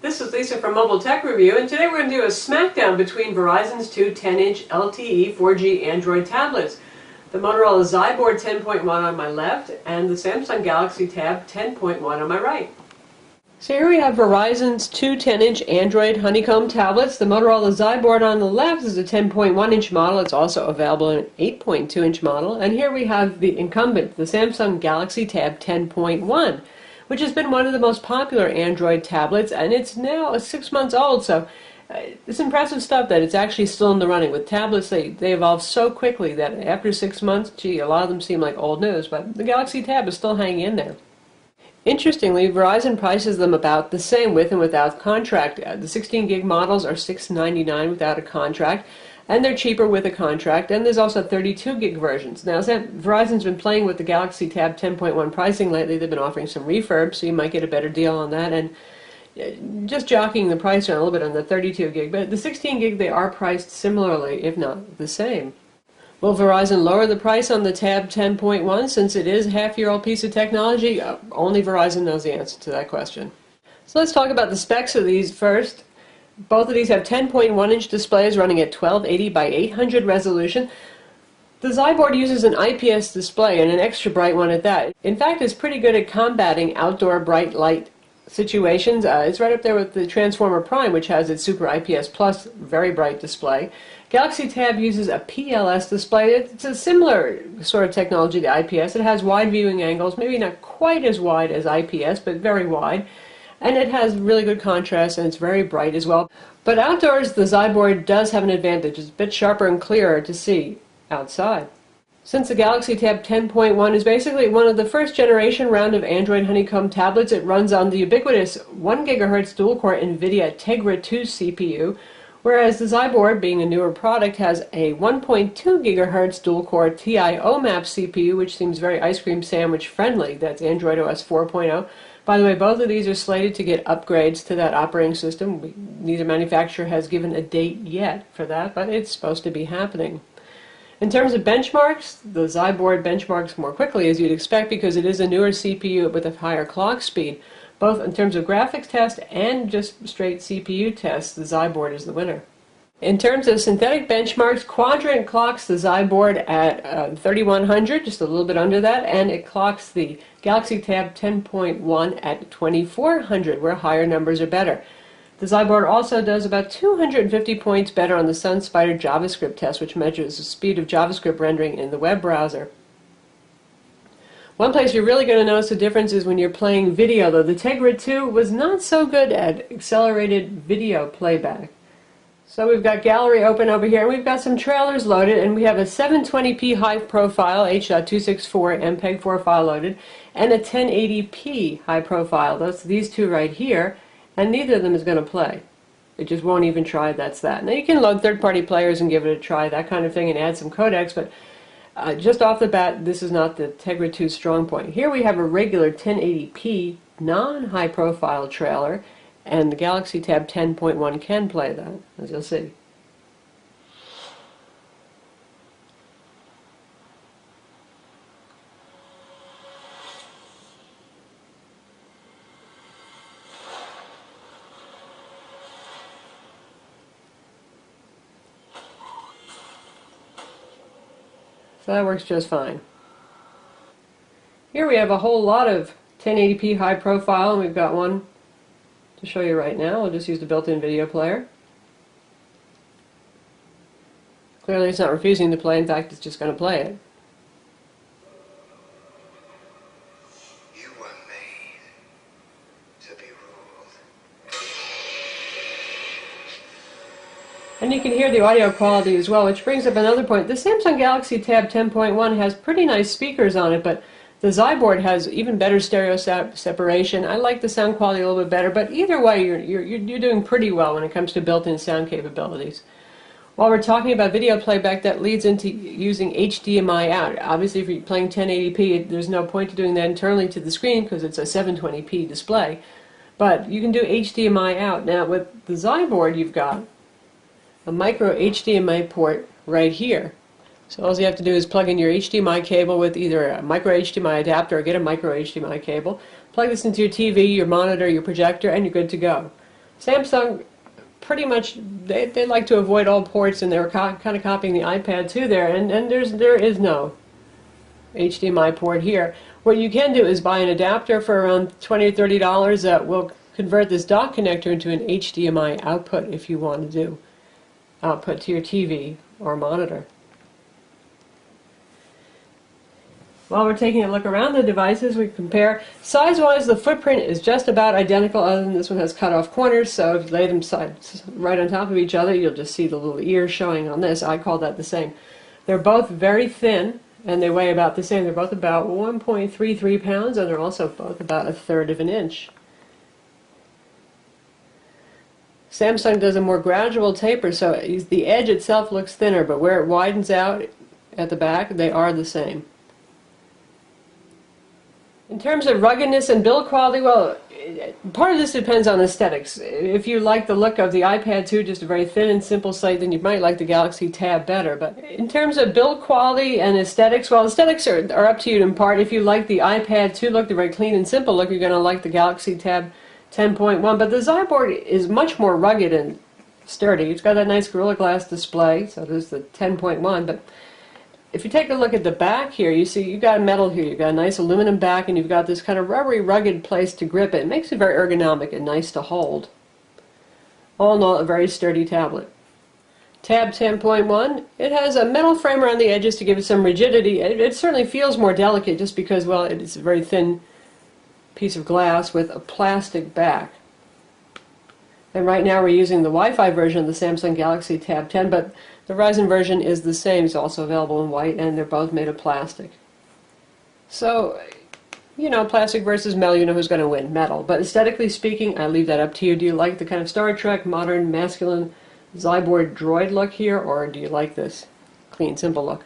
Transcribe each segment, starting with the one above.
This is Lisa from Mobile Tech Review, and today we're going to do a smackdown between Verizon's two 10-inch LTE 4G Android tablets. The Motorola XYBoard 10.1 on my left, and the Samsung Galaxy Tab 10.1 on my right. So here we have Verizon's two 10-inch Android honeycomb tablets. The Motorola XYBoard on the left is a 10.1-inch model. It's also available in an 8.2-inch model. And here we have the incumbent, the Samsung Galaxy Tab 10.1. which has been one of the most popular Android tablets, and it's now 6 months old, so it's impressive stuff that it's actually still in the running. With tablets, they evolve so quickly that after 6 months, gee, a lot of them seem like old news, but the Galaxy Tab is still hanging in there. Interestingly, Verizon prices them about the same with and without contract. The 16 gig models are $699 without a contract, and they're cheaper with a contract, and there's also 32 gig versions. Now, Verizon's been playing with the Galaxy Tab 10.1 pricing lately. They've been offering some refurb, so you might get a better deal on that, and just jockeying the price around a little bit on the 32 gig, but the 16 gig, they are priced similarly, if not the same. Will Verizon lower the price on the Tab 10.1 since it is a half-year-old piece of technology? Only Verizon knows the answer to that question. So let's talk about the specs of these first. Both of these have 10.1-inch displays running at 1280 by 800 resolution. The XYBoard uses an IPS display, and an extra bright one at that. In fact, it's pretty good at combating outdoor bright light situations. It's right up there with the Transformer Prime, which has its Super IPS Plus very bright display. Galaxy Tab uses a PLS display. It's a similar sort of technology to IPS. It has wide viewing angles, maybe not quite as wide as IPS, but very wide. And it has really good contrast, and it's very bright as well. But outdoors, the XYBoard does have an advantage. It's a bit sharper and clearer to see outside. Since the Galaxy Tab 10.1 is basically one of the first generation round of Android honeycomb tablets, it runs on the ubiquitous 1 GHz dual-core NVIDIA Tegra 2 CPU, whereas the XYBoard, being a newer product, has a 1.2 GHz dual-core TI OMAP CPU, which seems very ice cream sandwich friendly. That's Android OS 4.0. By the way, both of these are slated to get upgrades to that operating system. Neither manufacturer has given a date yet for that, but it's supposed to be happening. In terms of benchmarks, the XYBoard benchmarks more quickly, as you'd expect, because it is a newer CPU with a higher clock speed. Both in terms of graphics test and just straight CPU tests, the XYBoard is the winner. In terms of synthetic benchmarks, Quadrant clocks the XYBoard at 3100, just a little bit under that, and it clocks the Galaxy Tab 10.1 at 2400, where higher numbers are better. The XYBoard also does about 250 points better on the SunSpider JavaScript test, which measures the speed of JavaScript rendering in the web browser. One place you're really going to notice the difference is when you're playing video, though. The Tegra 2 was not so good at accelerated video playback. So we've got gallery open over here, and we've got some trailers loaded, and we have a 720p high profile H.264 MPEG-4 file loaded, and a 1080p high profile. That's these two right here, and neither of them is going to play. It just won't even try, that's that. Now you can load third-party players and give it a try, that kind of thing, and add some codecs, but just off the bat, this is not the Tegra 2 strong point. Here we have a regular 1080p non-high profile trailer, and the Galaxy Tab 10.1 can play that, as you'll see. So that works just fine. Here we have a whole lot of 1080p high profile, and we've got one to show you right now. I'll just use the built-in video player. Clearly it's not refusing to play, in fact it's just going to play it. You were made to be ruled. And you can hear the audio quality as well, which brings up another point. The Samsung Galaxy Tab 10.1 has pretty nice speakers on it, but the XYBoard has even better stereo separation. I like the sound quality a little bit better, but either way, you're doing pretty well when it comes to built-in sound capabilities. While we're talking about video playback, that leads into using HDMI out. Obviously, if you're playing 1080p, there's no point to doing that internally to the screen because it's a 720p display. But you can do HDMI out. Now, with the XYBoard, you've got a micro HDMI port right here. So all you have to do is plug in your HDMI cable with either a micro HDMI adapter or get a micro HDMI cable. Plug this into your TV, your monitor, your projector, and you're good to go. Samsung pretty much, they like to avoid all ports, and they're kind of copying the iPad 2 there, and there is no HDMI port here. What you can do is buy an adapter for around $20 or $30 that will convert this dock connector into an HDMI output if you want to do output to your TV or monitor. While we're taking a look around the devices, we compare. Size-wise, the footprint is just about identical, other than this one has cut-off corners, so if you lay them right on top of each other, you'll just see the little ears showing on this. I call that the same. They're both very thin, and they weigh about the same. They're both about 1.33 pounds, and they're also both about 1/3 of an inch. Samsung does a more gradual taper, so the edge itself looks thinner, but where it widens out at the back, they are the same. In terms of ruggedness and build quality, well, part of this depends on aesthetics. If you like the look of the iPad 2, just a very thin and simple slate, then you might like the Galaxy Tab better. But in terms of build quality and aesthetics, well, aesthetics are up to you in part. If you like the iPad 2 look, the very clean and simple look, you're going to like the Galaxy Tab 10.1. But the XYBoard is much more rugged and sturdy. It's got that nice Gorilla Glass display, so there's the 10.1. But if you take a look at the back here, you see you've got metal here, you've got a nice aluminum back, and you've got this kind of rubbery, rugged place to grip it. It makes it very ergonomic and nice to hold. All in all, a very sturdy tablet. Tab 10.1, it has a metal frame around the edges to give it some rigidity. It certainly feels more delicate just because, well, it's a very thin piece of glass with a plastic back. And right now we're using the Wi-Fi version of the Samsung Galaxy Tab 10, but the Verizon version is the same. It's also available in white, and they're both made of plastic. So, you know, plastic versus metal, you know who's going to win, metal. But aesthetically speaking, I leave that up to you. Do you like the kind of Star Trek, modern, masculine, XYBoard Droid look here, or do you like this clean, simple look?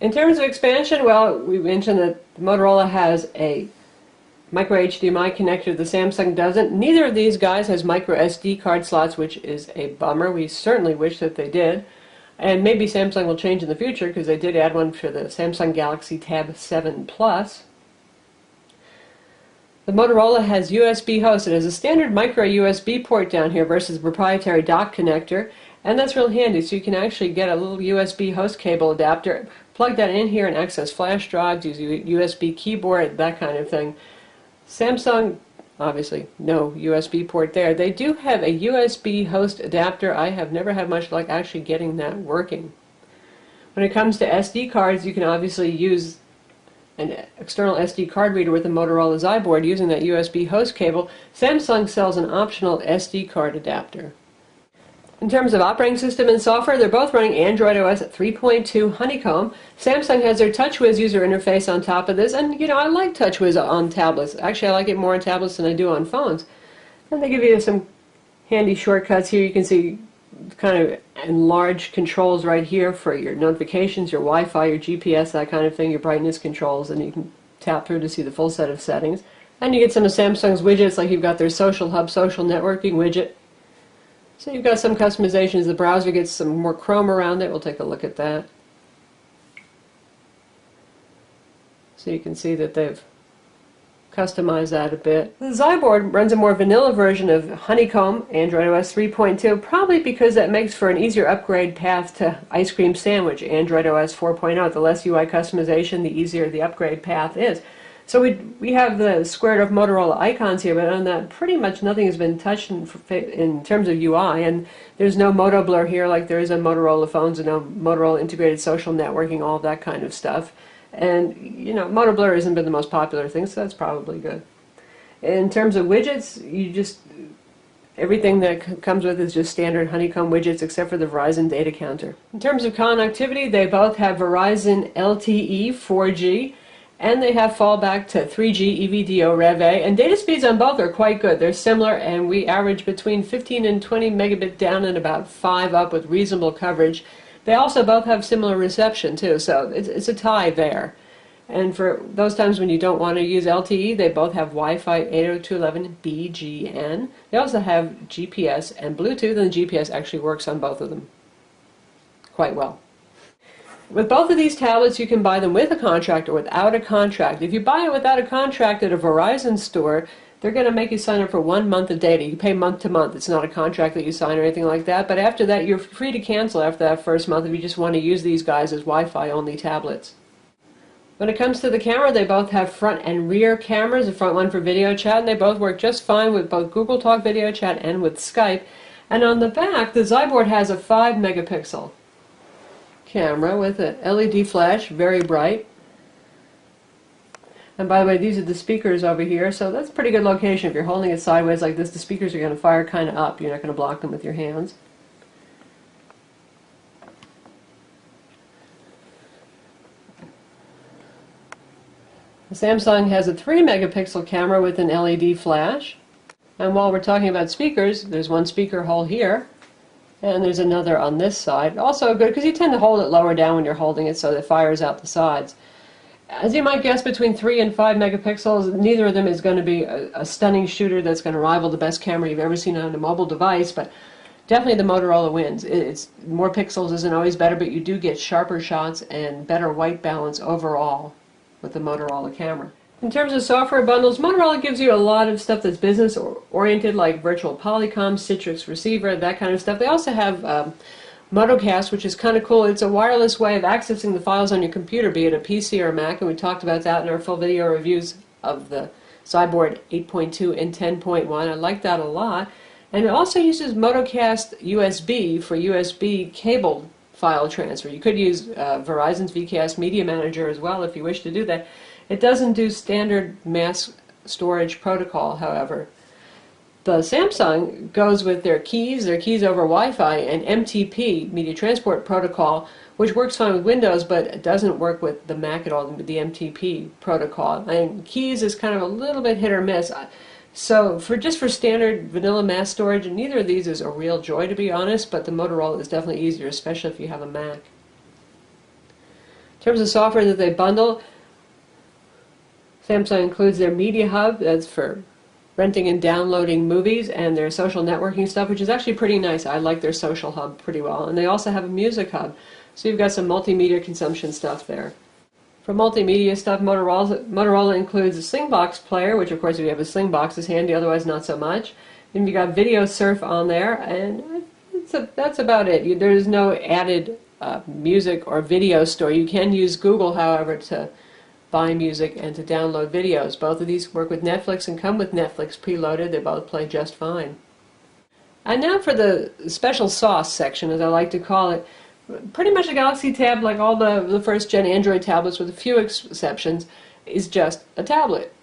In terms of expansion, well, we mentioned that Motorola has a micro HDMI connector. The Samsung doesn't. Neither of these guys has micro SD card slots, which is a bummer. We certainly wish that they did. And maybe Samsung will change in the future, because they did add one for the Samsung Galaxy Tab 7 Plus. The Motorola has USB host. It has a standard micro USB port down here versus a proprietary dock connector, and that's real handy. So you can actually get a little USB host cable adapter, plug that in here and access flash drives, use a USB keyboard, that kind of thing. Samsung, obviously, no USB port there. They do have a USB host adapter. I have never had much luck actually getting that working. When it comes to SD cards, you can obviously use an external SD card reader with the Motorola XYBoard using that USB host cable. Samsung sells an optional SD card adapter. In terms of operating system and software, they're both running Android OS 3.2 Honeycomb. Samsung has their TouchWiz user interface on top of this, and you know, I like TouchWiz on tablets. Actually, I like it more on tablets than I do on phones. And they give you some handy shortcuts here. You can see kind of enlarged controls right here for your notifications, your Wi-Fi, your GPS, that kind of thing, your brightness controls, and you can tap through to see the full set of settings. And you get some of Samsung's widgets, like you've got their Social Hub social networking widget. So you've got some customizations. The browser gets some more Chrome around it. We'll take a look at that. So you can see that they've customized that a bit. The XYBoard runs a more vanilla version of Honeycomb, Android OS 3.2, probably because that makes for an easier upgrade path to Ice Cream Sandwich, Android OS 4.0. The less UI customization, the easier the upgrade path is. So we have the squared off Motorola icons here, but on that pretty much nothing has been touched in terms of UI, and there's no Moto Blur here like there is on Motorola phones, and no Motorola integrated social networking, all of that kind of stuff. And you know, Moto Blur hasn't been the most popular thing, so that's probably good. In terms of widgets, everything that comes with is just standard Honeycomb widgets except for the Verizon data counter. In terms of connectivity, they both have Verizon LTE 4G, and they have fallback to 3G EVDO Rev A, and data speeds on both are quite good. They're similar, and we average between 15 and 20 megabit down and about 5 up with reasonable coverage. They also both have similar reception too, so it's a tie there. And for those times when you don't want to use LTE, they both have Wi-Fi 802.11bgn. They also have GPS and Bluetooth, and the GPS actually works on both of them quite well. With both of these tablets, you can buy them with a contract or without a contract. If you buy it without a contract at a Verizon store, They're going to make you sign up for 1 month of data. You pay month to month. It's not a contract that you sign or anything like that. But after that, you're free to cancel after that first month if you just want to use these guys as Wi-Fi only tablets. When it comes to the camera, they both have front and rear cameras. The front one for video chat, and they both work just fine with both Google Talk Video Chat and with Skype. And on the back, the XYBoard has a 5 megapixel camera with an LED flash, very bright. And by the way, these are the speakers over here, so that's a pretty good location. If you're holding it sideways like this, the speakers are going to fire kind of up. You're not going to block them with your hands. The Samsung has a 3 megapixel camera with an LED flash. And while we're talking about speakers, there's one speaker hole here, and there's another on this side. Also good because you tend to hold it lower down when you're holding it so that it fires out the sides. As you might guess, between 3 and 5 megapixels, neither of them is going to be a stunning shooter that's going to rival the best camera you've ever seen on a mobile device, but definitely the Motorola wins. It's more pixels isn't always better, but you do get sharper shots and better white balance overall with the Motorola camera. In terms of software bundles, Motorola gives you a lot of stuff that's business-oriented, like virtual Polycom, Citrix receiver, that kind of stuff. They also have Motocast, which is kind of cool. It's a wireless way of accessing the files on your computer, be it a PC or a Mac, and we talked about that in our full video reviews of the XYBoard 8.2 and 10.1. I like that a lot. And it also uses Motocast USB for USB cable file transfer. You could use Verizon's VCast Media Manager as well if you wish to do that. It doesn't do standard mass storage protocol, however. The Samsung goes with their keys over Wi-Fi, and MTP, Media Transport Protocol, which works fine with Windows, but it doesn't work with the Mac at all, the MTP protocol. And keys is kind of a little bit hit or miss. So just for standard vanilla mass storage, neither of these is a real joy, to be honest, but the Motorola is definitely easier, especially if you have a Mac. In terms of software that they bundle, Samsung includes their Media Hub, that's for renting and downloading movies, and their social networking stuff, which is actually pretty nice. I like their social hub pretty well. And they also have a music hub, so you've got some multimedia consumption stuff there. For multimedia stuff, Motorola includes a Slingbox player, which of course if you have a Slingbox is handy, otherwise not so much. And you got Video Surf on there, and that's about it. There's no added music or video store. You can use Google, however, to buy music and to download videos. Both of these work with Netflix and come with Netflix preloaded. They both play just fine. And now for the special sauce section, as I like to call it. Pretty much a Galaxy Tab, like all the first-gen Android tablets with a few exceptions, is just a tablet.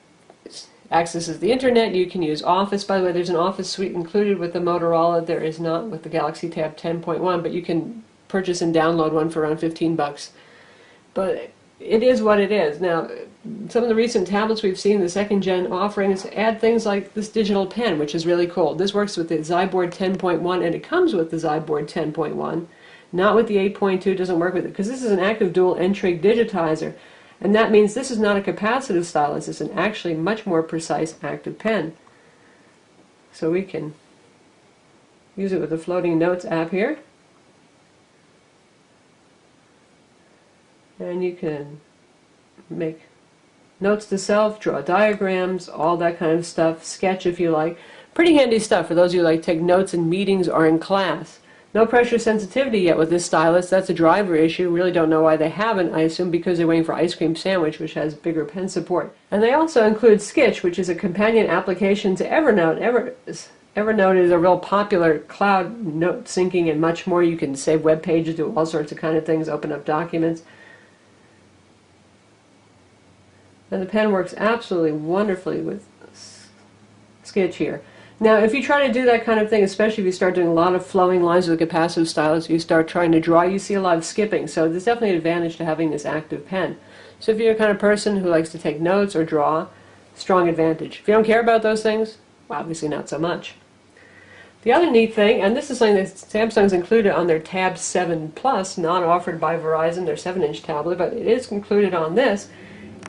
It accesses the internet. You can use Office. By the way, there's an Office suite included with the Motorola. There is not with the Galaxy Tab 10.1, but you can purchase and download one for around $15. But it is what it is. Now, some of the recent tablets we've seen, the second-gen offerings, add things like this digital pen, which is really cool. This works with the XYBoard 10.1, and it comes with the XYBoard 10.1. Not with the 8.2, doesn't work with it, because this is an active dual entry digitizer, and that means this is not a capacitive stylus, it's an actually much more precise active pen. So we can use it with the Floating Notes app here. And you can make notes to self, draw diagrams, all that kind of stuff, sketch if you like. Pretty handy stuff for those of you who like take notes in meetings or in class. No pressure sensitivity yet with this stylus. That's a driver issue. Really don't know why they haven't. I assume because they're waiting for Ice Cream Sandwich, which has bigger pen support. And they also include Sketch, which is a companion application to Evernote. Evernote is a real popular cloud note syncing and much more. You can save web pages, do all sorts of kind of things, open up documents. And the pen works absolutely wonderfully with Sketch here. Now, if you try to do that kind of thing, especially if you start doing a lot of flowing lines with a capacitive stylus, you start trying to draw, you see a lot of skipping. So there's definitely an advantage to having this active pen. So if you're the kind of person who likes to take notes or draw, strong advantage. If you don't care about those things, well, obviously not so much. The other neat thing, and this is something that Samsung's included on their Tab 7 Plus, not offered by Verizon, their 7-inch tablet, but it is included on this,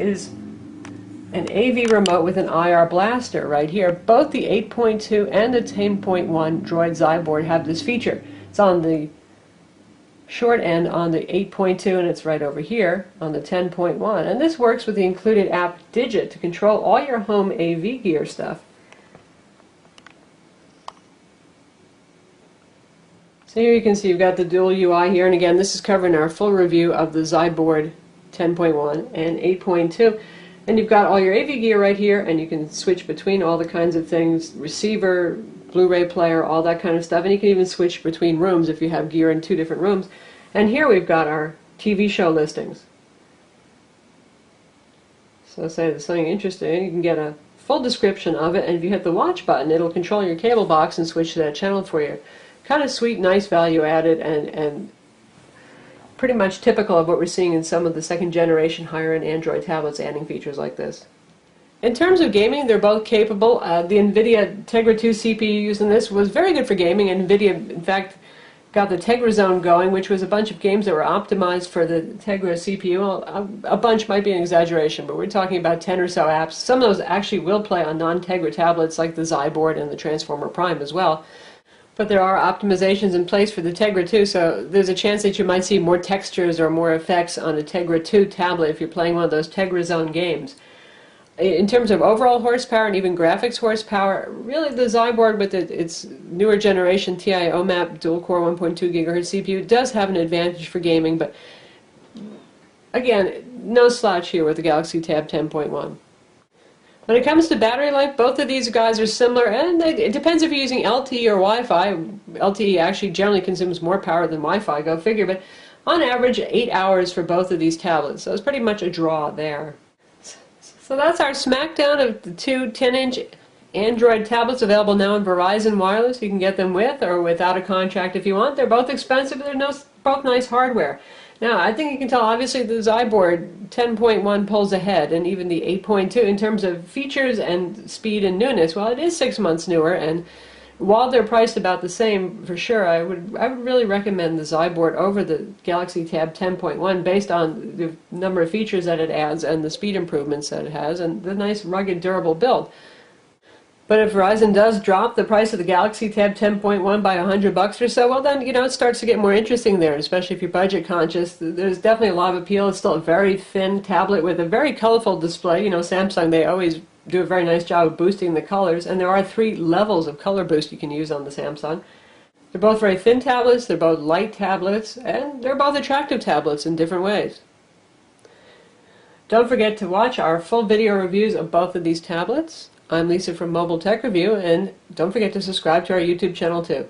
is an AV remote with an IR blaster right here. Both the 8.2 and the 10.1 Droid XYBoard have this feature. It's on the short end on the 8.2 and it's right over here on the 10.1. And this works with the included app Digit to control all your home AV gear stuff. Here you can see you've got the dual UI here, and again this is covering our full review of the XYBoard 10.1 and 8.2. And you've got all your AV gear right here, and you can switch between all the kinds of things, receiver, Blu-ray player, all that kind of stuff, and you can even switch between rooms if you have gear in 2 different rooms. And here we've got our TV show listings. So say there's something interesting, you can get a full description of it, and if you hit the watch button, it'll control your cable box and switch to that channel for you. Kind of sweet, nice value added, and pretty much typical of what we're seeing in some of the second generation higher-end Android tablets adding features like this. In terms of gaming, they're both capable. The NVIDIA Tegra 2 CPU used in this was very good for gaming, and NVIDIA, in fact, got the Tegra Zone going, which was a bunch of games that were optimized for the Tegra CPU. Well, a bunch might be an exaggeration, but we're talking about 10 or so apps. Some of those actually will play on non-Tegra tablets like the XYBoard and the Transformer Prime as well. But there are optimizations in place for the Tegra 2, so there's a chance that you might see more textures or more effects on a Tegra 2 tablet if you're playing one of those Tegra Zone games. In terms of overall horsepower and even graphics horsepower, really the XYBoard with its newer generation TI OMAP dual-core 1.2 GHz CPU does have an advantage for gaming, but again, no slouch here with the Galaxy Tab 10.1. When it comes to battery life, both of these guys are similar, and it depends if you're using LTE or Wi-Fi. LTE actually generally consumes more power than Wi-Fi, go figure, but on average 8 hours for both of these tablets, so it's pretty much a draw there. So that's our Smackdown of the 2 10-inch Android tablets available now in Verizon Wireless. You can get them with or without a contract if you want. They're both expensive, but they're both nice hardware. Now, I think you can tell, obviously, the XYBoard 10.1 pulls ahead, and even the 8.2 in terms of features and speed and newness. Well, it is 6 months newer, and while they're priced about the same, for sure, I would really recommend the XYBoard over the Galaxy Tab 10.1 based on the number of features that it adds and the speed improvements that it has and the nice, rugged, durable build. But if Verizon does drop the price of the Galaxy Tab 10.1 by $100 or so, well then, it starts to get more interesting there, especially if you're budget conscious. There's definitely a lot of appeal. It's still a very thin tablet with a very colorful display. Samsung, they always do a very nice job of boosting the colors, and there are 3 levels of color boost you can use on the Samsung. They're both very thin tablets, they're both light tablets, and they're both attractive tablets in different ways. Don't forget to watch our full video reviews of both of these tablets. I'm Lisa from Mobile Tech Review, and don't forget to subscribe to our YouTube channel too.